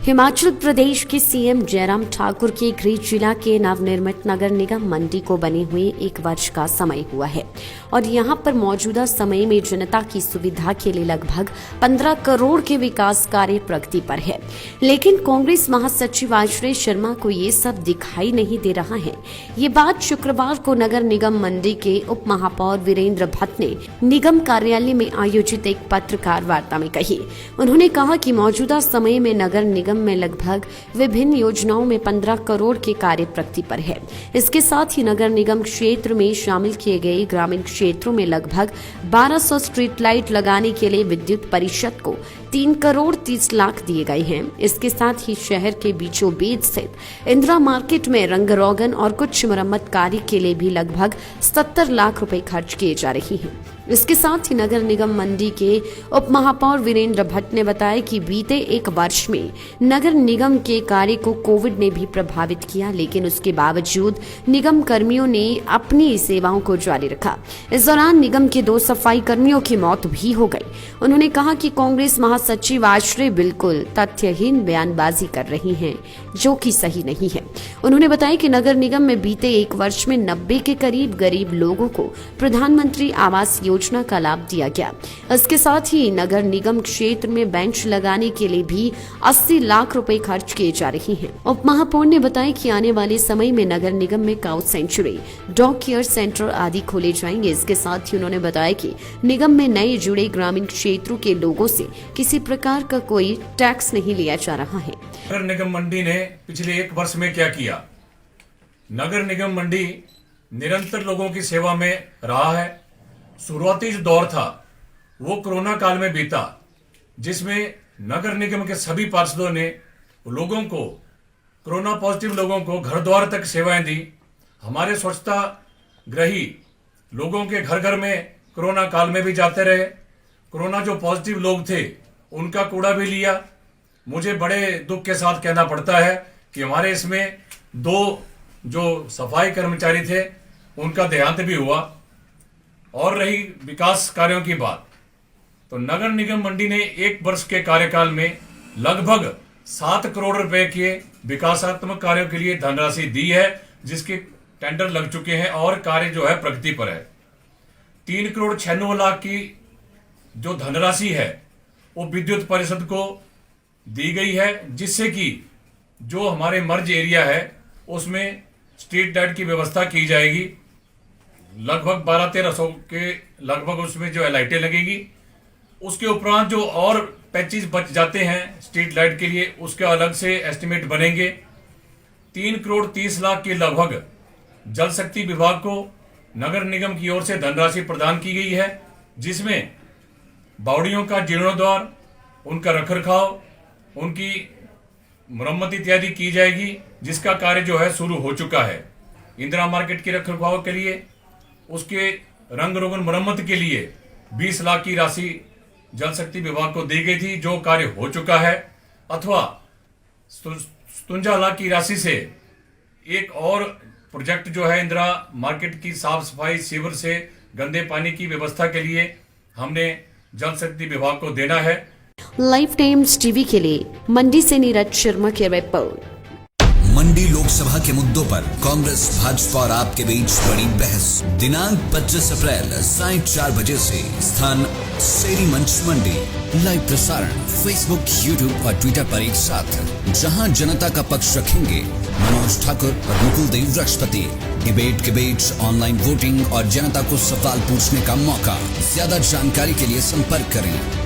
हिमाचल प्रदेश के सीएम जयराम ठाकुर के गृह जिला के नवनिर्मित नगर निगम मंडी को बने हुए 1 वर्ष का समय हुआ है और यहां पर मौजूदा समय में जनता की सुविधा के लिए लगभग 15 करोड़ के विकास कार्य प्रगति पर है। लेकिन कांग्रेस महासचिव आश्रय शर्मा को ये सब दिखाई नहीं दे रहा है। ये बात शुक्रवार को नगर निगम मंडी के उप महापौर वीरेंद्र भट्ट ने निगम कार्यालय में आयोजित एक पत्रकार वार्ता में कही। उन्होंने कहा कि मौजूदा समय में नगर निगम में लगभग विभिन्न योजनाओं में 15 करोड़ के कार्य प्रगति पर है। इसके साथ ही नगर निगम क्षेत्र में शामिल किए गए ग्रामीण क्षेत्रों में लगभग 1200 स्ट्रीट लाइट लगाने के लिए विद्युत परिषद को 3 करोड़ 30 लाख दिए गए हैं। इसके साथ ही शहर के बीचों बीच स्थित इंदिरा मार्केट में रंग रोगन और कुछ मरम्मत कार्य के लिए भी लगभग 70 लाख रुपए खर्च किए जा रहे हैं। इसके साथ ही नगर निगम मंडी के उप महापौर वीरेंद्र भट्ट ने बताया कि बीते 1 वर्ष में नगर निगम के कार्य को कोविड ने भी प्रभावित किया, लेकिन उसके बावजूद निगम कर्मियों ने अपनी सेवाओं को जारी रखा। इस दौरान निगम के 2 सफाई कर्मियों की मौत भी हो गई। उन्होंने कहा कि कांग्रेस महासचिव आश्रय बिल्कुल तथ्यहीन बयानबाजी कर रही हैं, जो कि सही नहीं है। उन्होंने बताया कि नगर निगम में बीते 1 वर्ष में 90 के करीब गरीब लोगों को प्रधानमंत्री आवास योजना का लाभ दिया गया। इसके साथ ही नगर निगम क्षेत्र में बेंच लगाने के लिए भी 80 लाख रुपए खर्च किए जा रहे हैं। उप महापौर ने बताया कि आने वाले समय में नगर निगम में cow sanctuary, dog care centre आदि खोले जाएंगे। इसके साथ ही उन्होंने बताया कि निगम में नए जुड़े ग्रामीण क्षेत्रों के लोगों से किसी प्रकार का कोई टैक्स नहीं लिया जा रहा है। नगर निगम मंडी ने पिछले 1 वर्ष में क्या किया? नगर निगम मंडी निरंतर लोगों की सेवा में रहा है। शुरुआती जो दौर था वो कोरोना काल में बीता, जिसमें नगर निगम के सभी पार्षदों ने लोगों को, कोरोना पॉजिटिव लोगों को घर द्वार तक सेवाएं दी। हमारे स्वच्छता ग्रही लोगों के घर घर में कोरोना काल में भी जाते रहे। कोरोना जो पॉजिटिव लोग थे उनका कूड़ा भी लिया। मुझे बड़े दुख के साथ कहना पड़ता है कि हमारे इसमें 2 जो सफाई कर्मचारी थे उनका देहांत भी हुआ। और रही विकास कार्यों की बात, तो नगर निगम मंडी ने 1 वर्ष के कार्यकाल में लगभग 7 करोड़ रुपए के विकासात्मक कार्यों के लिए धनराशि दी है, जिसके टेंडर लग चुके हैं और कार्य जो है प्रगति पर है। 3 करोड़ 96 लाख की जो धनराशि है वो विद्युत परिषद को दी गई है, जिससे कि जो हमारे मर्ज एरिया है उसमें स्ट्रीट लाइट की व्यवस्था की जाएगी। लगभग 1200-1300 के लगभग उसमें जो लाइटें लगेगी। उसके उपरांत जो और पैचेस बच जाते हैं स्ट्रीट लाइट के लिए, उसके अलग से एस्टिमेट बनेंगे। 3 करोड़ 30 लाख के लगभग जल शक्ति विभाग को नगर निगम की ओर से धनराशि प्रदान की गई है, जिसमें बावड़ियों का जीर्णोद्धार, उनका रखरखाव, उनकी मरम्मत इत्यादि की जाएगी, जिसका कार्य जो है शुरू हो चुका है। इंदिरा मार्केट के रखरखाव के लिए, उसके रंग रोगन मरम्मत के लिए 20 लाख की राशि जल शक्ति विभाग को दी गई थी, जो कार्य हो चुका है। अथवा 57 लाख की राशि से एक और प्रोजेक्ट जो है इंदिरा मार्केट की साफ सफाई, सीवर से गंदे पानी की व्यवस्था के लिए हमने जल शक्ति विभाग को देना है। लाइफ टाइम्स टीवी के लिए मंडी से नीरज शर्मा की रिपोर्ट। मंडी लोकसभा के मुद्दों पर कांग्रेस, भाजपा और आपके बीच बड़ी बहस। दिनांक 25 अप्रैल साढ़े 4 बजे से। स्थान शेरी मंच मंडी। लाइव प्रसारण फेसबुक, यूट्यूब और ट्विटर पर एक साथ, जहां जनता का पक्ष रखेंगे मनोज ठाकुर और मुकुल देव वृक्षपति। डिबेट, ऑनलाइन वोटिंग और जनता को सवाल पूछने का मौका। ज्यादा जानकारी के लिए संपर्क करें